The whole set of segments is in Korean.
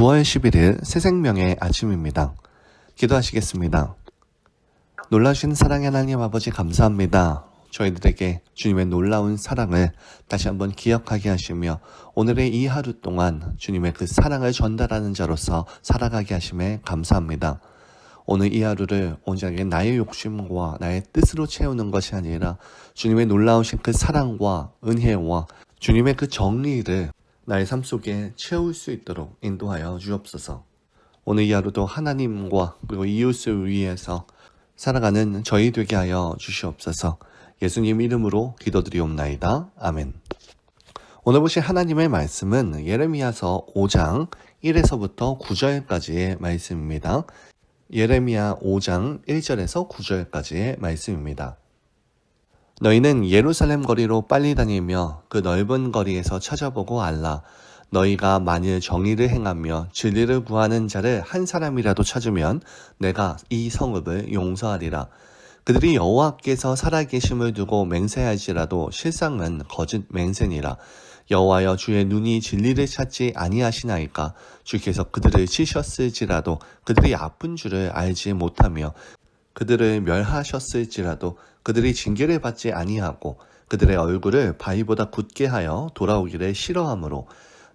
9월 11일 새생명의 아침입니다. 기도하시겠습니다. 놀라신 사랑의 하나님 아버지 감사합니다. 저희들에게 주님의 놀라운 사랑을 다시 한번 기억하게 하시며 오늘의 이 하루 동안 주님의 그 사랑을 전달하는 자로서 살아가게 하심에 감사합니다. 오늘 이 하루를 온전하게 나의 욕심과 나의 뜻으로 채우는 것이 아니라 주님의 놀라우신 그 사랑과 은혜와 주님의 그 정의를 나의 삶 속에 채울 수 있도록 인도하여 주옵소서. 오늘 이 하루도 하나님과 그리고 이웃을 위해서 살아가는 저희 되게 하여 주시옵소서. 예수님 이름으로 기도드리옵나이다. 아멘. 오늘 보실 하나님의 말씀은 예레미야서 5장 1에서부터 9절까지의 말씀입니다. 예레미야 5장 1절에서 9절까지의 말씀입니다. 너희는 예루살렘 거리로 빨리 다니며 그 넓은 거리에서 찾아보고 알라. 너희가 만일 정의를 행하며 진리를 구하는 자를 한 사람이라도 찾으면 내가 이 성읍을 용서하리라. 그들이 여호와께서 살아계심을 두고 맹세할지라도 실상은 거짓 맹세니라. 여호와여 주의 눈이 진리를 찾지 아니하시나이까. 주께서 그들을 치셨을지라도 그들이 아픈 줄을 알지 못하며 그들을 멸하셨을지라도 그들이 징계를 받지 아니하고 그들의 얼굴을 바위보다 굳게 하여 돌아오기를 싫어하므로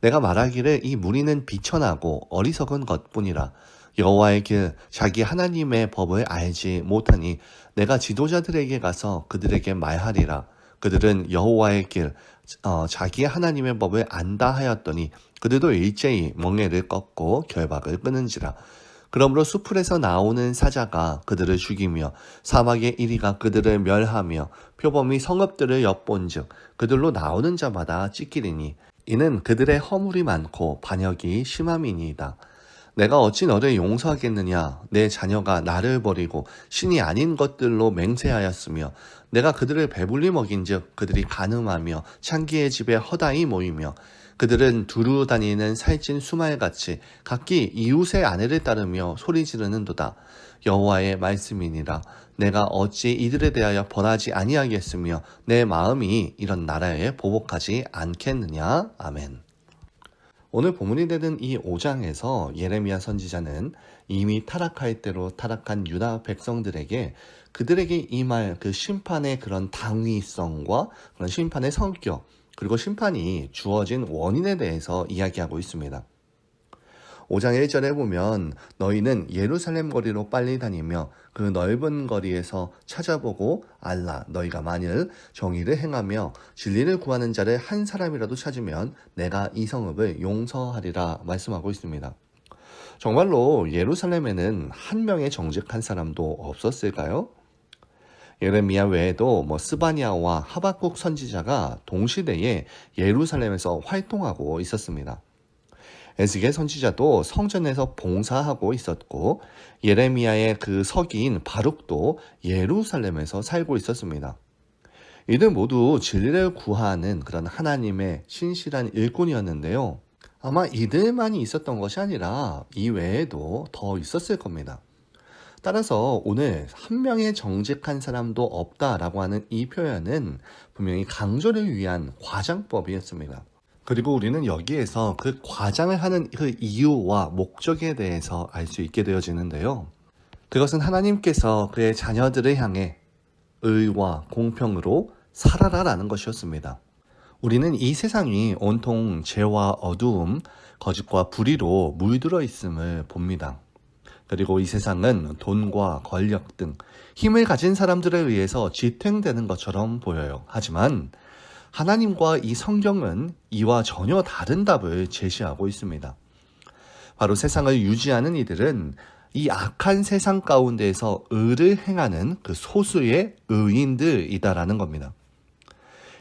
내가 말하기를 이 무리는 비천하고 어리석은 것뿐이라. 여호와의 길 자기 하나님의 법을 알지 못하니 내가 지도자들에게 가서 그들에게 말하리라. 그들은 여호와의 길 자기 하나님의 법을 안다 하였더니 그들도 일제히 멍에를 꺾고 결박을 끊은지라. 그러므로 수풀에서 나오는 사자가 그들을 죽이며 사막의 이리가 그들을 멸하며 표범이 성읍들을 엿본즉 그들로 나오는 자마다 찢기리니 이는 그들의 허물이 많고 반역이 심함이니이다. 내가 어찌 너를 용서하겠느냐. 내 자녀가 나를 버리고 신이 아닌 것들로 맹세하였으며 내가 그들을 배불리 먹인즉 그들이 간음하며 창기의 집에 허다히 모이며 그들은 두루 다니는 살찐 수말같이 각기 이웃의 아내를 따르며 소리 지르는도다. 여호와의 말씀이니라. 내가 어찌 이들에 대하여 벌하지 아니하겠으며 내 마음이 이런 나라에 보복하지 않겠느냐. 아멘. 오늘 본문이 되는 이 5장에서 예레미야 선지자는 이미 타락할 대로 타락한 유다 백성들에게 그들에게 임할 그 심판의 그런 당위성과 그런 심판의 성격 그리고 심판이 주어진 원인에 대해서 이야기하고 있습니다. 5장 1절에 보면 너희는 예루살렘 거리로 빨리 다니며 그 넓은 거리에서 찾아보고 알라. 너희가 만일 정의를 행하며 진리를 구하는 자를 한 사람이라도 찾으면 내가 이 성읍을 용서하리라 말씀하고 있습니다. 정말로 예루살렘에는 한 명의 정직한 사람도 없었을까요? 예레미야 외에도 스바냐와 하박국 선지자가 동시대에 예루살렘에서 활동하고 있었습니다. 에스겔 선지자도 성전에서 봉사하고 있었고 예레미야의 그 서기인 바룩도 예루살렘에서 살고 있었습니다. 이들 모두 진리를 구하는 그런 하나님의 신실한 일꾼이었는데요. 아마 이들만이 있었던 것이 아니라 이 외에도 더 있었을 겁니다. 따라서 오늘 한 명의 정직한 사람도 없다라고 하는 이 표현은 분명히 강조를 위한 과장법이었습니다. 그리고 우리는 여기에서 그 과장을 하는 그 이유와 목적에 대해서 알 수 있게 되어지는데요. 그것은 하나님께서 그의 자녀들을 향해 의와 공평으로 살아라라는 것이었습니다. 우리는 이 세상이 온통 죄와 어두움, 거짓과 불의로 물들어 있음을 봅니다. 그리고 이 세상은 돈과 권력 등 힘을 가진 사람들에 의해서 지탱되는 것처럼 보여요. 하지만 하나님과 이 성경은 이와 전혀 다른 답을 제시하고 있습니다. 바로 세상을 유지하는 이들은 이 악한 세상 가운데에서 의를 행하는 그 소수의 의인들이다라는 겁니다.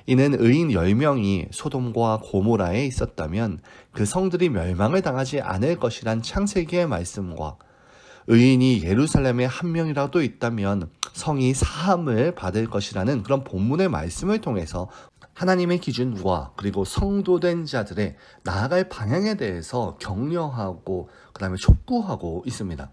이는 의인 10명이 소돔과 고모라에 있었다면 그 성들이 멸망을 당하지 않을 것이란 창세기의 말씀과 의인이 예루살렘에 한 명이라도 있다면 성이 사함을 받을 것이라는 그런 본문의 말씀을 통해서 하나님의 기준과 그리고 성도된 자들의 나아갈 방향에 대해서 격려하고 그 다음에 촉구하고 있습니다.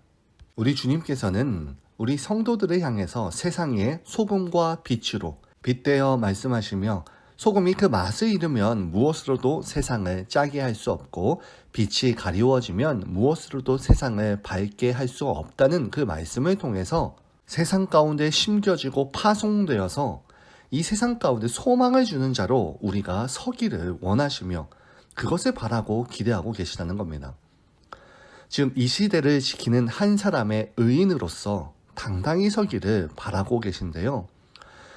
우리 주님께서는 우리 성도들을 향해서 세상의 소금과 빛으로 빗대어 말씀하시며 소금이 그 맛을 잃으면 무엇으로도 세상을 짜게 할 수 없고 빛이 가리워지면 무엇으로도 세상을 밝게 할 수 없다는 그 말씀을 통해서 세상 가운데 심겨지고 파송되어서 이 세상 가운데 소망을 주는 자로 우리가 서기를 원하시며 그것을 바라고 기대하고 계시다는 겁니다. 지금 이 시대를 지키는 한 사람의 의인으로서 당당히 서기를 바라고 계신데요.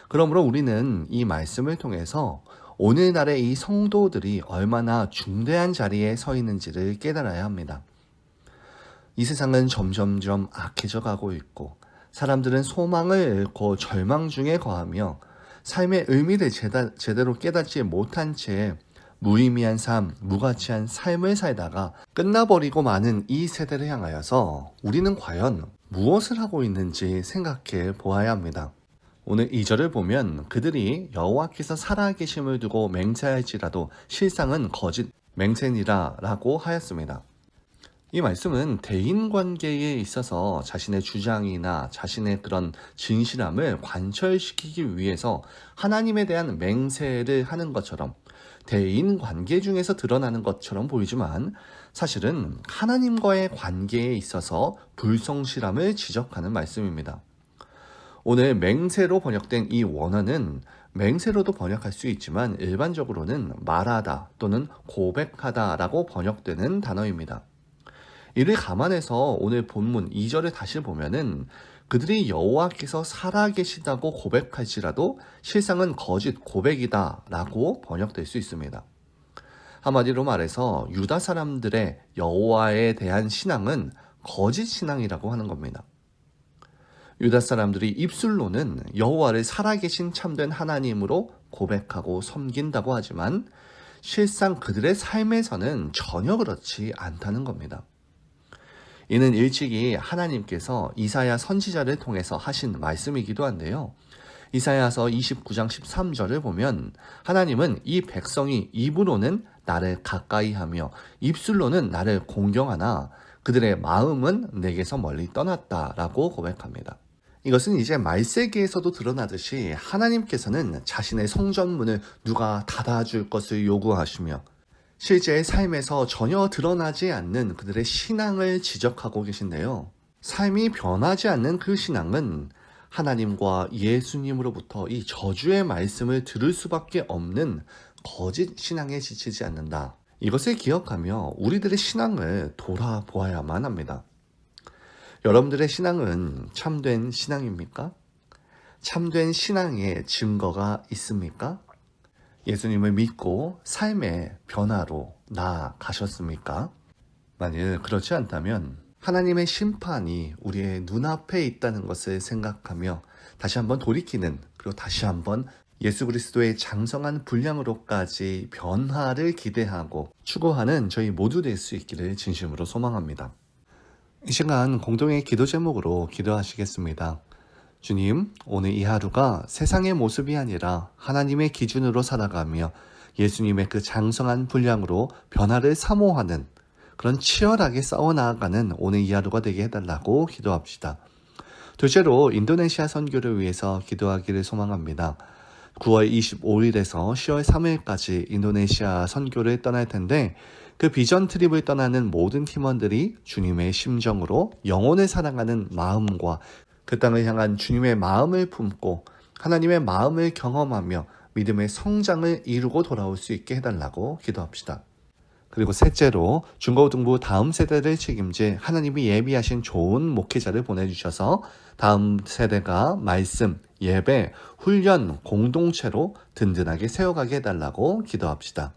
그러므로 우리는 이 말씀을 통해서 오늘날의 이 성도들이 얼마나 중대한 자리에 서 있는지를 깨달아야 합니다. 이 세상은 점점점 악해져 가고 있고 사람들은 소망을 잃고 절망 중에 거하며 삶의 의미를 제대로 깨닫지 못한 채 무의미한 삶, 무가치한 삶을 살다가 끝나버리고 마는 이 세대를 향하여서 우리는 과연 무엇을 하고 있는지 생각해 보아야 합니다. 오늘 2절을 보면 그들이 여호와께서 살아계심을 두고 맹세할지라도 실상은 거짓 맹세니라 라고 하였습니다. 이 말씀은 대인관계에 있어서 자신의 주장이나 자신의 그런 진실함을 관철시키기 위해서 하나님에 대한 맹세를 하는 것처럼 대인관계 중에서 드러나는 것처럼 보이지만 사실은 하나님과의 관계에 있어서 불성실함을 지적하는 말씀입니다. 오늘 맹세로 번역된 이 원어는 맹세로도 번역할 수 있지만 일반적으로는 말하다 또는 고백하다 라고 번역되는 단어입니다. 이를 감안해서 오늘 본문 2절을 다시 보면은 그들이 여호와께서 살아계시다고 고백할지라도 실상은 거짓 고백이다 라고 번역될 수 있습니다. 한마디로 말해서 유다 사람들의 여호와에 대한 신앙은 거짓 신앙이라고 하는 겁니다. 유다 사람들이 입술로는 여호와를 살아계신 참된 하나님으로 고백하고 섬긴다고 하지만 실상 그들의 삶에서는 전혀 그렇지 않다는 겁니다. 이는 일찍이 하나님께서 이사야 선지자를 통해서 하신 말씀이기도 한데요. 이사야서 29장 13절을 보면 하나님은 이 백성이 입으로는 나를 가까이 하며 입술로는 나를 공경하나 그들의 마음은 내게서 멀리 떠났다라고 고백합니다. 이것은 이제 말세기에서도 드러나듯이 하나님께서는 자신의 성전문을 누가 닫아줄 것을 요구하시며 실제의 삶에서 전혀 드러나지 않는 그들의 신앙을 지적하고 계신데요. 삶이 변하지 않는 그 신앙은 하나님과 예수님으로부터 이 저주의 말씀을 들을 수밖에 없는 거짓 신앙에 지치지 않는다. 이것을 기억하며 우리들의 신앙을 돌아보아야만 합니다. 여러분들의 신앙은 참된 신앙입니까? 참된 신앙의 증거가 있습니까? 예수님을 믿고 삶의 변화로 나아가셨습니까? 만일 그렇지 않다면 하나님의 심판이 우리의 눈앞에 있다는 것을 생각하며 다시 한번 돌이키는, 그리고 다시 한번 예수 그리스도의 장성한 분량으로까지 변화를 기대하고 추구하는 저희 모두 될 수 있기를 진심으로 소망합니다. 이 시간 공동의 기도 제목으로 기도하시겠습니다. 주님, 오늘 이 하루가 세상의 모습이 아니라 하나님의 기준으로 살아가며 예수님의 그 장성한 분량으로 변화를 사모하는 그런 치열하게 싸워나가는 오늘 이 하루가 되게 해달라고 기도합시다. 둘째로 인도네시아 선교를 위해서 기도하기를 소망합니다. 9월 25일에서 10월 3일까지 인도네시아 선교를 떠날 텐데 그 비전 트립을 떠나는 모든 팀원들이 주님의 심정으로 영혼을 사랑하는 마음과 그 땅을 향한 주님의 마음을 품고 하나님의 마음을 경험하며 믿음의 성장을 이루고 돌아올 수 있게 해달라고 기도합시다. 그리고 셋째로 중고등부 다음 세대를 책임질 하나님이 예비하신 좋은 목회자를 보내주셔서 다음 세대가 말씀, 예배, 훈련, 공동체로 든든하게 세워가게 해달라고 기도합시다.